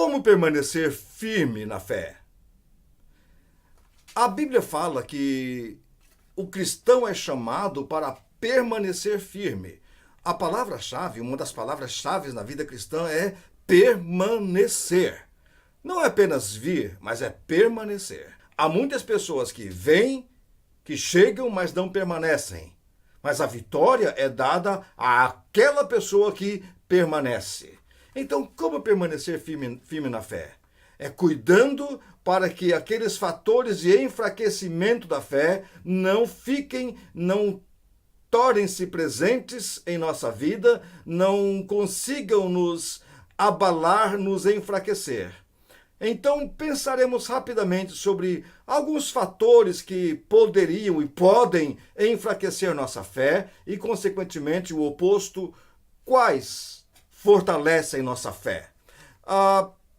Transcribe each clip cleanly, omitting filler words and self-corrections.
Como permanecer firme na fé? A Bíblia fala que o cristão é chamado para permanecer firme. A palavra-chave, uma das palavras-chave na vida cristã é permanecer. Não é apenas vir, mas é permanecer. Há muitas pessoas que vêm, que chegam, mas não permanecem. Mas a vitória é dada àquela pessoa que permanece. Então, como permanecer firme na fé? É cuidando para que aqueles fatores de enfraquecimento da fé não tornem-se presentes em nossa vida, não consigam nos abalar, nos enfraquecer. Então, pensaremos rapidamente sobre alguns fatores que poderiam e podem enfraquecer nossa fé e, consequentemente, o oposto, quais fortalecem nossa fé.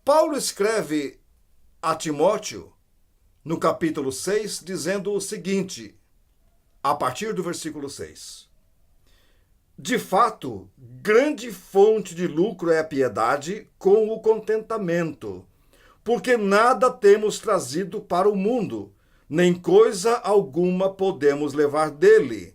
Paulo escreve a Timóteo, no capítulo 6, dizendo o seguinte, a partir do versículo 6. De fato, grande fonte de lucro é a piedade com o contentamento, porque nada temos trazido para o mundo, nem coisa alguma podemos levar dele.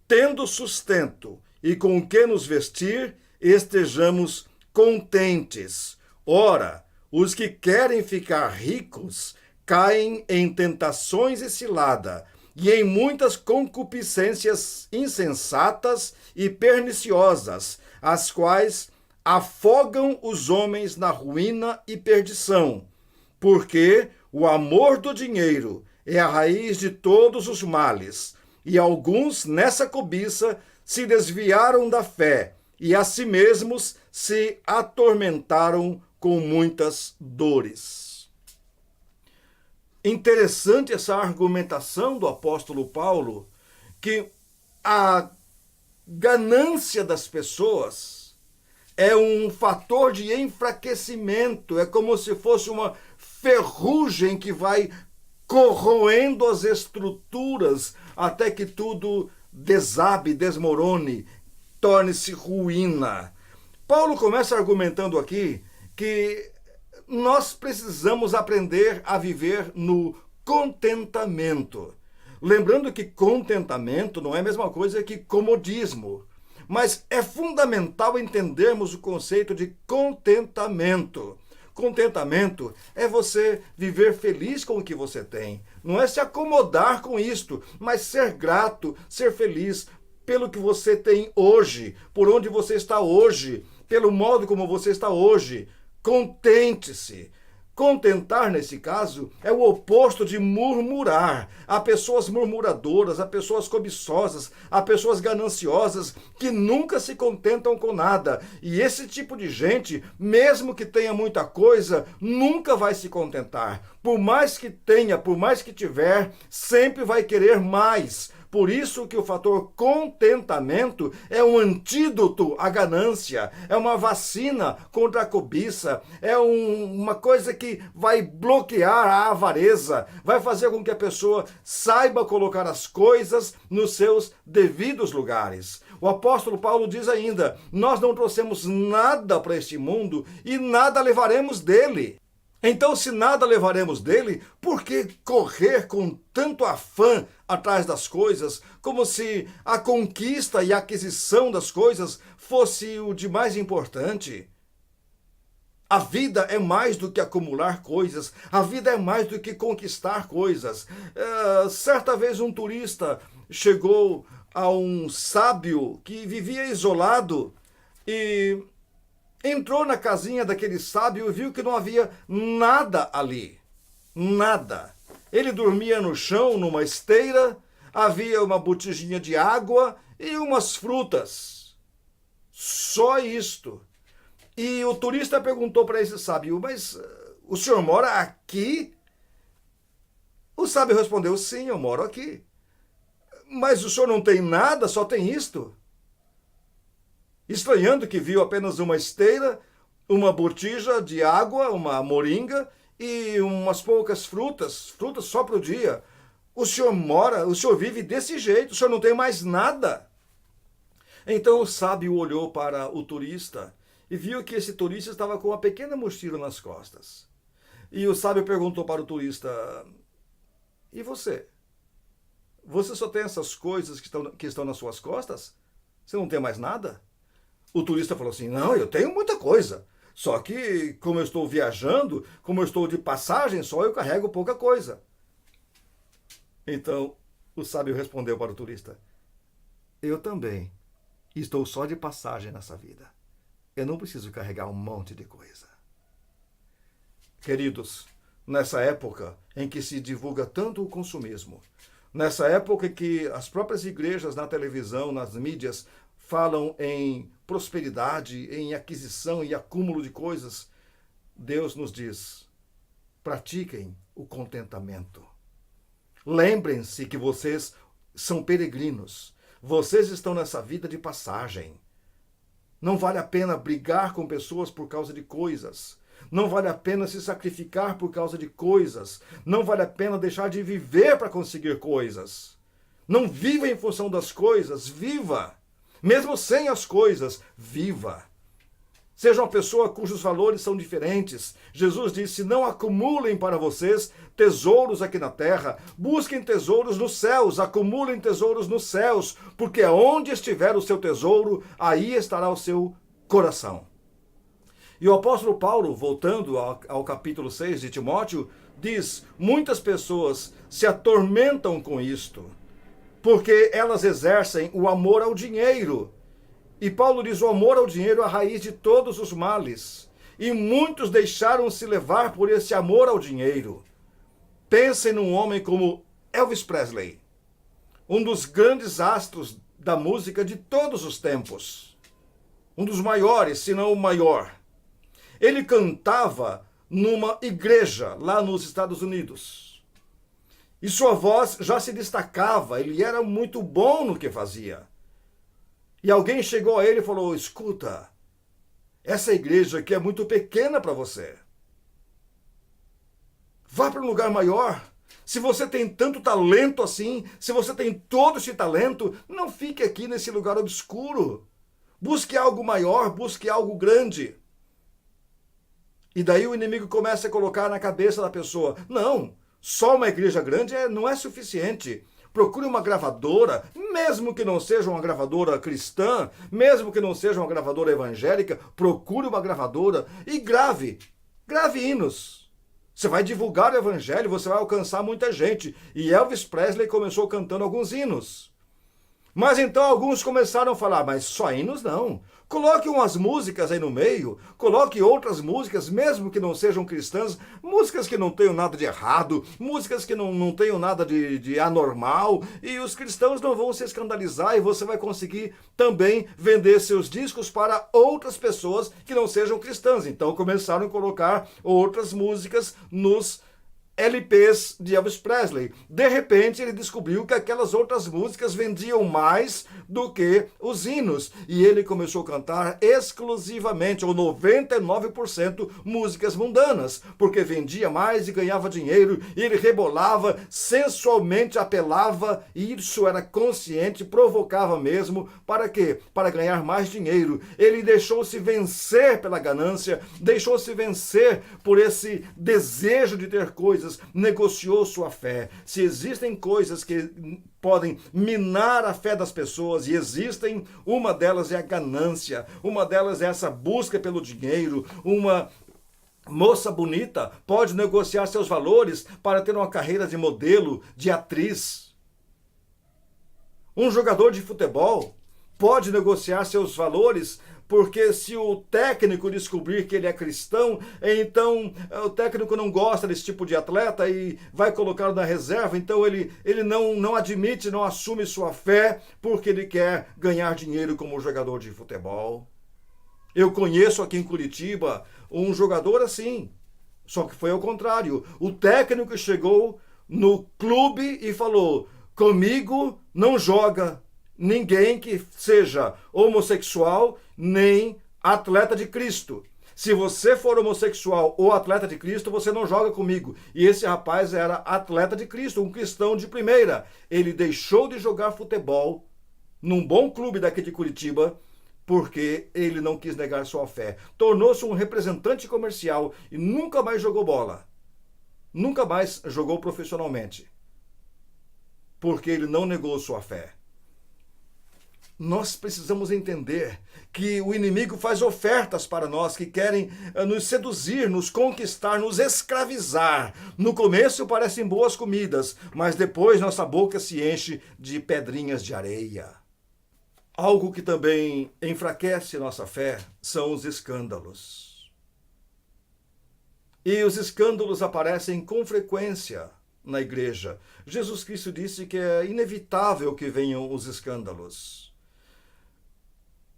Tendo sustento e com o que nos vestir, estejamos contentes. Ora, os que querem ficar ricos caem em tentações e cilada, e em muitas concupiscências insensatas e perniciosas, as quais afogam os homens na ruína e perdição, porque o amor do dinheiro é a raiz de todos os males, e alguns nessa cobiça se desviaram da fé e a si mesmos se atormentaram com muitas dores. Interessante essa argumentação do apóstolo Paulo, que a ganância das pessoas é um fator de enfraquecimento, é como se fosse uma ferrugem que vai corroendo as estruturas até que tudo desabe, desmorone, torne-se ruína. Paulo começa argumentando aqui que nós precisamos aprender a viver no contentamento. Lembrando que contentamento não é a mesma coisa que comodismo, mas é fundamental entendermos o conceito de contentamento. Contentamento é você viver feliz com o que você tem. Não é se acomodar com isto, mas ser grato, ser feliz pelo que você tem hoje, por onde você está hoje, pelo modo como você está hoje. Contente-se. Contentar, nesse caso, é o oposto de murmurar. Há pessoas murmuradoras, há pessoas cobiçosas, há pessoas gananciosas que nunca se contentam com nada. E esse tipo de gente, mesmo que tenha muita coisa, nunca vai se contentar. Por mais que tenha, por mais que tiver, sempre vai querer mais. Por isso que o fator contentamento é um antídoto à ganância, é uma vacina contra a cobiça, é uma coisa que vai bloquear a avareza, vai fazer com que a pessoa saiba colocar as coisas nos seus devidos lugares. O apóstolo Paulo diz ainda, nós não trouxemos nada para este mundo e nada levaremos dele. Então, se nada levaremos dele, por que correr com tanto afã atrás das coisas, como se a conquista e a aquisição das coisas fosse o de mais importante? A vida é mais do que acumular coisas, a vida é mais do que conquistar coisas. Certa vez um turista chegou a um sábio que vivia isolado e entrou na casinha daquele sábio e viu que não havia nada ali. Nada. Ele dormia no chão, numa esteira, havia uma botijinha de água e umas frutas. Só isto. E o turista perguntou para esse sábio, mas o senhor mora aqui? O sábio respondeu, sim, eu moro aqui. Mas o senhor não tem nada, só tem isto? Estranhando que viu apenas uma esteira, uma botija de água, uma moringa e umas poucas frutas só para o dia. O senhor vive desse jeito, o senhor não tem mais nada. Então o sábio olhou para o turista e viu que esse turista estava com uma pequena mochila nas costas. E o sábio perguntou para o turista: e você? Você só tem essas coisas que estão nas suas costas? Você não tem mais nada? O turista falou assim: não, eu tenho muita coisa. Só que, como eu estou viajando, como eu estou de passagem só, eu carrego pouca coisa. Então, o sábio respondeu para o turista: eu também estou só de passagem nessa vida. Eu não preciso carregar um monte de coisa. Queridos, nessa época em que se divulga tanto o consumismo, nessa época em que as próprias igrejas na televisão, nas mídias, falam em prosperidade, em aquisição e acúmulo de coisas, Deus nos diz: pratiquem o contentamento. Lembrem-se que vocês são peregrinos. Vocês estão nessa vida de passagem. Não vale a pena brigar com pessoas por causa de coisas. Não vale a pena se sacrificar por causa de coisas. Não vale a pena deixar de viver para conseguir coisas. Não viva em função das coisas, viva. Mesmo sem as coisas, viva. Seja uma pessoa cujos valores são diferentes. Jesus disse: não acumulem para vocês tesouros aqui na terra. Busquem tesouros nos céus, acumulem tesouros nos céus, porque onde estiver o seu tesouro, aí estará o seu coração. E o apóstolo Paulo, voltando ao capítulo 6 de Timóteo, diz: muitas pessoas se atormentam com isto, porque elas exercem o amor ao dinheiro. E Paulo diz: o amor ao dinheiro é a raiz de todos os males. E muitos deixaram-se levar por esse amor ao dinheiro. Pensem num homem como Elvis Presley, um dos grandes astros da música de todos os tempos. Um dos maiores, se não o maior. Ele cantava numa igreja lá nos Estados Unidos. E sua voz já se destacava, ele era muito bom no que fazia. E alguém chegou a ele e falou: escuta, essa igreja aqui é muito pequena para você. Vá para um lugar maior. Se você tem tanto talento assim, se você tem todo esse talento, não fique aqui nesse lugar obscuro. Busque algo maior, busque algo grande. E daí o inimigo começa a colocar na cabeça da pessoa: não, só uma igreja grande não é suficiente. Procure uma gravadora, mesmo que não seja uma gravadora cristã, mesmo que não seja uma gravadora evangélica, procure uma gravadora e grave hinos. Você vai divulgar o evangelho, você vai alcançar muita gente. E Elvis Presley começou cantando alguns hinos. Mas então alguns começaram a falar: mas só hinos não. Coloque umas músicas aí no meio, coloque outras músicas, mesmo que não sejam cristãs, músicas que não tenham nada de errado, músicas que não tenham nada de anormal, e os cristãos não vão se escandalizar e você vai conseguir também vender seus discos para outras pessoas que não sejam cristãs. Então começaram a colocar outras músicas nos LPs de Elvis Presley. De repente ele descobriu que aquelas outras músicas vendiam mais do que os hinos. E ele começou a cantar exclusivamente, ou 99%, músicas mundanas, porque vendia mais e ganhava dinheiro, e ele rebolava, sensualmente apelava, e isso era consciente, provocava mesmo. Para quê? Para ganhar mais dinheiro. Ele deixou-se vencer pela ganância, deixou-se vencer por esse desejo de ter coisas, negociou sua fé. Se existem coisas que podem minar a fé das pessoas, e existem, uma delas é a ganância, uma delas é essa busca pelo dinheiro. Uma moça bonita pode negociar seus valores para ter uma carreira de modelo, de atriz. Um jogador de futebol pode negociar seus valores, porque se o técnico descobrir que ele é cristão, então o técnico não gosta desse tipo de atleta e vai colocá-lo na reserva. Então ele não admite, não assume sua fé, porque ele quer ganhar dinheiro como jogador de futebol. Eu conheço aqui em Curitiba um jogador assim, só que foi ao contrário. O técnico chegou no clube e falou: comigo não joga ninguém que seja homossexual nem atleta de Cristo. Se você for homossexual ou atleta de Cristo, você não joga comigo. E esse rapaz era atleta de Cristo, um cristão de primeira. Ele deixou de jogar futebol num bom clube daqui de Curitiba porque ele não quis negar sua fé. Tornou-se um representante comercial e nunca mais jogou bola. Nunca mais jogou profissionalmente, porque ele não negou sua fé. Nós precisamos entender que o inimigo faz ofertas para nós que querem nos seduzir, nos conquistar, nos escravizar. No começo parecem boas comidas, mas depois nossa boca se enche de pedrinhas de areia. Algo que também enfraquece nossa fé são os escândalos. E os escândalos aparecem com frequência na igreja. Jesus Cristo disse que é inevitável que venham os escândalos.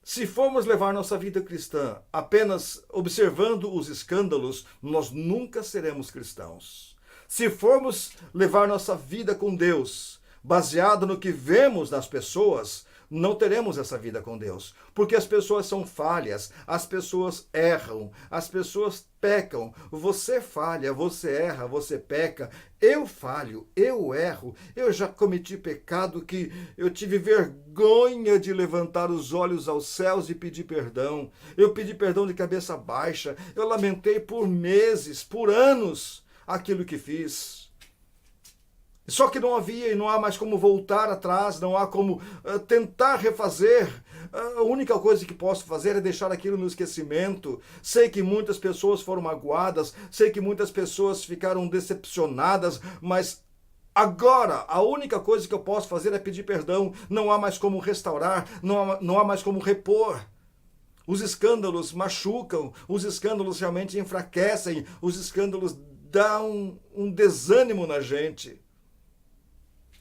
Se formos levar nossa vida cristã apenas observando os escândalos, nós nunca seremos cristãos. Se formos levar nossa vida com Deus baseada no que vemos nas pessoas, não teremos essa vida com Deus, porque as pessoas são falhas, as pessoas erram, as pessoas pecam. Você falha, você erra, você peca. Eu falho, eu erro. Eu já cometi pecado que eu tive vergonha de levantar os olhos aos céus e pedir perdão. Eu pedi perdão de cabeça baixa. Eu lamentei por meses, por anos, aquilo que fiz. Só que não havia e não há mais como voltar atrás, não há como tentar refazer. A única coisa que posso fazer é deixar aquilo no esquecimento. Sei que muitas pessoas foram magoadas, sei que muitas pessoas ficaram decepcionadas, mas agora a única coisa que eu posso fazer é pedir perdão. Não há mais como restaurar, não há mais como repor. Os escândalos machucam, os escândalos realmente enfraquecem, os escândalos dão um desânimo na gente.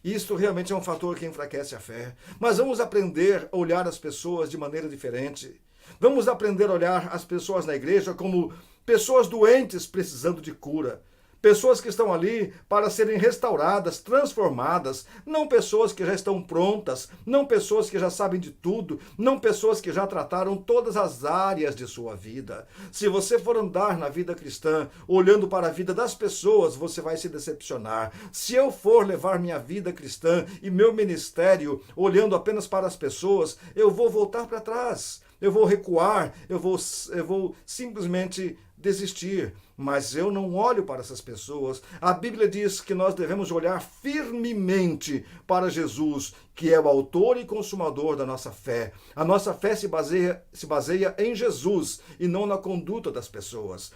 Isto realmente é um fator que enfraquece a fé. Mas vamos aprender a olhar as pessoas de maneira diferente. Vamos aprender a olhar as pessoas na igreja como pessoas doentes precisando de cura. Pessoas que estão ali para serem restauradas, transformadas. Não pessoas que já estão prontas, não pessoas que já sabem de tudo, não pessoas que já trataram todas as áreas de sua vida. Se você for andar na vida cristã, olhando para a vida das pessoas, você vai se decepcionar. Se eu for levar minha vida cristã e meu ministério olhando apenas para as pessoas, eu vou voltar para trás. Eu vou recuar, eu vou simplesmente desistir. Mas eu não olho para essas pessoas. A Bíblia diz que nós devemos olhar firmemente para Jesus, que é o autor e consumador da nossa fé. A nossa fé se baseia em Jesus e não na conduta das pessoas.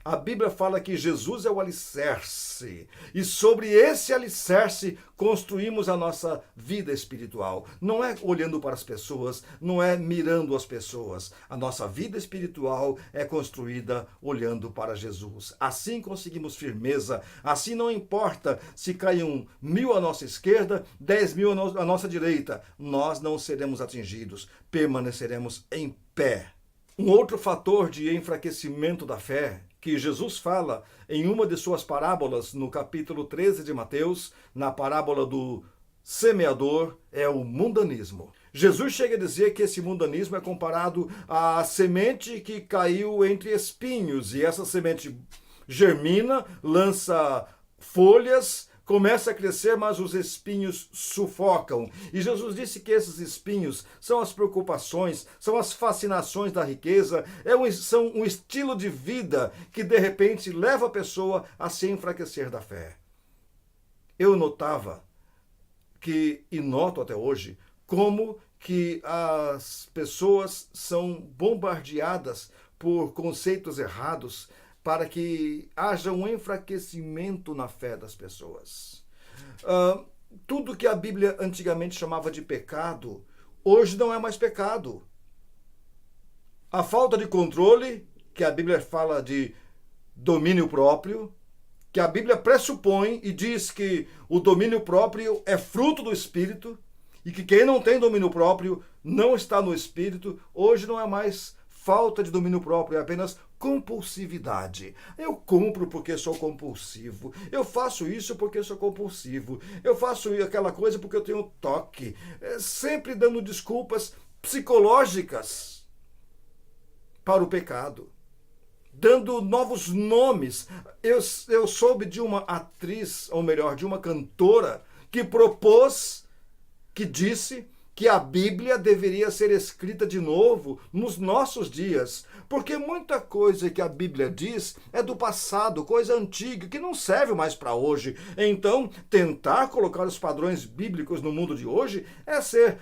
A Bíblia fala que Jesus é o alicerce, e sobre esse alicerce construímos a nossa vida espiritual. Não é olhando para as pessoas, não é mirando as pessoas. A nossa vida espiritual é construída olhando para Jesus. Assim conseguimos firmeza, assim não importa se caiam 1.000 à nossa esquerda, 10.000 à nossa direita, nós não seremos atingidos, permaneceremos em pé. Um outro fator de enfraquecimento da fé que Jesus fala em uma de suas parábolas, no capítulo 13 de Mateus, na parábola do semeador, é o mundanismo. Jesus chega a dizer que esse mundanismo é comparado à semente que caiu entre espinhos, e essa semente germina, lança folhas, começa a crescer, mas os espinhos sufocam. E Jesus disse que esses espinhos são as preocupações, são as fascinações da riqueza, são um estilo de vida que de repente leva a pessoa a se enfraquecer da fé. Eu notava e noto até hoje, como que as pessoas são bombardeadas por conceitos errados, para que haja um enfraquecimento na fé das pessoas. Tudo que a Bíblia antigamente chamava de pecado, hoje não é mais pecado. A falta de controle, que a Bíblia fala de domínio próprio, que a Bíblia pressupõe e diz que o domínio próprio é fruto do Espírito, e que quem não tem domínio próprio não está no Espírito, hoje não é mais falta de domínio próprio, é apenas compulsividade. Eu compro porque sou compulsivo. Eu faço isso porque sou compulsivo. Eu faço aquela coisa porque eu tenho toque. Sempre dando desculpas psicológicas para o pecado. Dando novos nomes. Eu soube de uma atriz, ou melhor, de uma cantora, que disse que a Bíblia deveria ser escrita de novo nos nossos dias, porque muita coisa que a Bíblia diz é do passado, coisa antiga, que não serve mais para hoje. Então, tentar colocar os padrões bíblicos no mundo de hoje é ser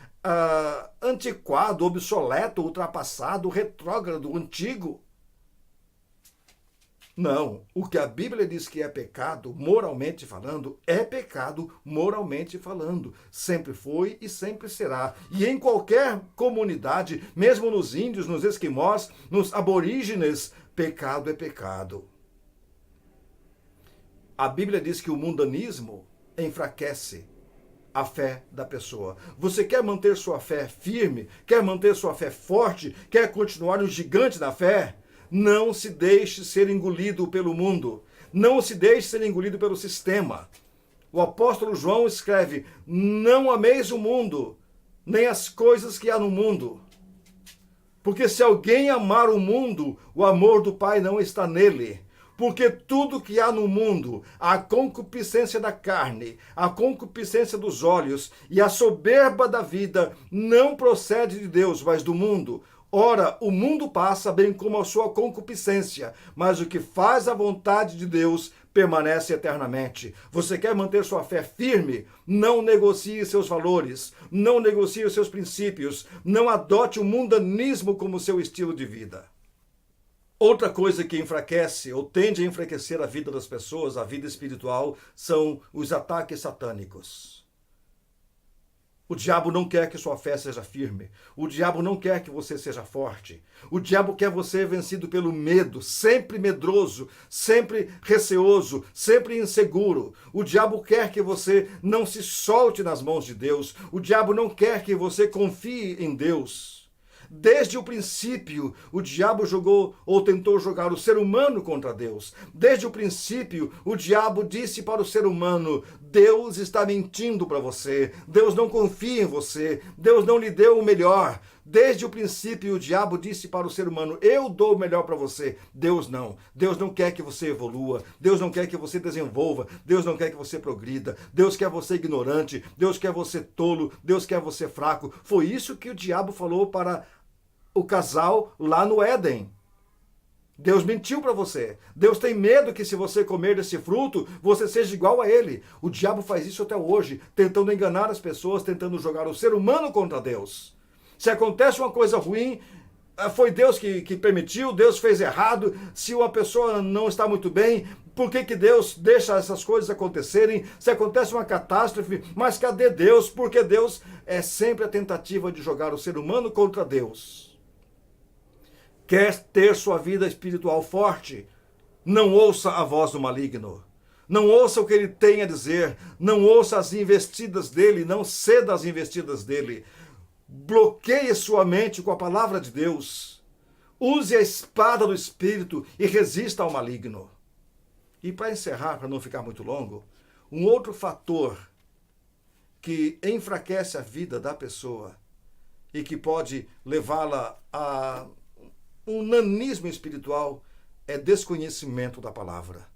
antiquado, obsoleto, ultrapassado, retrógrado, antigo. Não, o que a Bíblia diz que é pecado, moralmente falando, é pecado, moralmente falando. Sempre foi e sempre será. E em qualquer comunidade, mesmo nos índios, nos esquimós, nos aborígenes, pecado é pecado. A Bíblia diz que o mundanismo enfraquece a fé da pessoa. Você quer manter sua fé firme? Quer manter sua fé forte? Quer continuar um gigante da fé? Não se deixe ser engolido pelo mundo. Não se deixe ser engolido pelo sistema. O apóstolo João escreve: não ameis o mundo, nem as coisas que há no mundo. Porque se alguém amar o mundo, o amor do Pai não está nele. Porque tudo que há no mundo, a concupiscência da carne, a concupiscência dos olhos e a soberba da vida, não procede de Deus, mas do mundo. Ora, o mundo passa, bem como a sua concupiscência, mas o que faz a vontade de Deus permanece eternamente. Você quer manter sua fé firme? Não negocie seus valores, não negocie os seus princípios, não adote o mundanismo como seu estilo de vida. Outra coisa que enfraquece ou tende a enfraquecer a vida das pessoas, a vida espiritual, são os ataques satânicos. O diabo não quer que sua fé seja firme. O diabo não quer que você seja forte. O diabo quer você vencido pelo medo, sempre medroso, sempre receoso, sempre inseguro. O diabo quer que você não se solte nas mãos de Deus. O diabo não quer que você confie em Deus. Desde o princípio, o diabo jogou ou tentou jogar o ser humano contra Deus. Desde o princípio, o diabo disse para o ser humano: Deus está mentindo para você, Deus não confia em você, Deus não lhe deu o melhor. Desde o princípio, o diabo disse para o ser humano: eu dou o melhor para você. Deus não. Deus não quer que você evolua. Deus não quer que você desenvolva. Deus não quer que você progrida. Deus quer você ignorante. Deus quer você tolo. Deus quer você fraco. Foi isso que o diabo falou para o casal lá no Éden. Deus mentiu para você. Deus tem medo que se você comer desse fruto, você seja igual a ele. O diabo faz isso até hoje, tentando enganar as pessoas, tentando jogar o ser humano contra Deus. Se acontece uma coisa ruim, foi Deus que permitiu, Deus fez errado. Se uma pessoa não está muito bem, por que Deus deixa essas coisas acontecerem? Se acontece uma catástrofe, mas cadê Deus? Porque Deus é sempre a tentativa de jogar o ser humano contra Deus. Quer ter sua vida espiritual forte? Não ouça a voz do maligno. Não ouça o que ele tem a dizer. Não ouça as investidas dele. Não ceda às investidas dele. Bloqueie sua mente com a palavra de Deus. Use a espada do Espírito e resista ao maligno. E para encerrar, para não ficar muito longo, um outro fator que enfraquece a vida da pessoa e que pode levá-la a um nanismo espiritual é desconhecimento da palavra.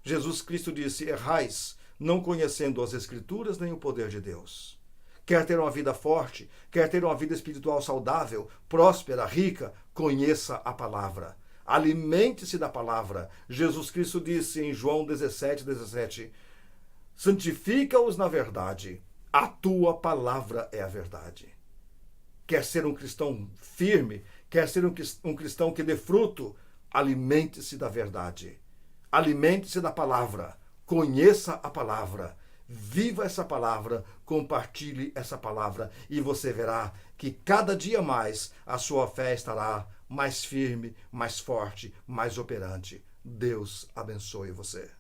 Jesus Cristo disse: errais, não conhecendo as Escrituras nem o poder de Deus. Quer ter uma vida forte, quer ter uma vida espiritual saudável, próspera, rica, conheça a palavra. Alimente-se da palavra. Jesus Cristo disse em João 17:17, santifica-os na verdade, a tua palavra é a verdade. Quer ser um cristão firme, quer ser um cristão que dê fruto, alimente-se da verdade. Alimente-se da palavra. Conheça a palavra. Viva essa palavra. Compartilhe essa palavra. E você verá que cada dia mais a sua fé estará mais firme, mais forte, mais operante. Deus abençoe você.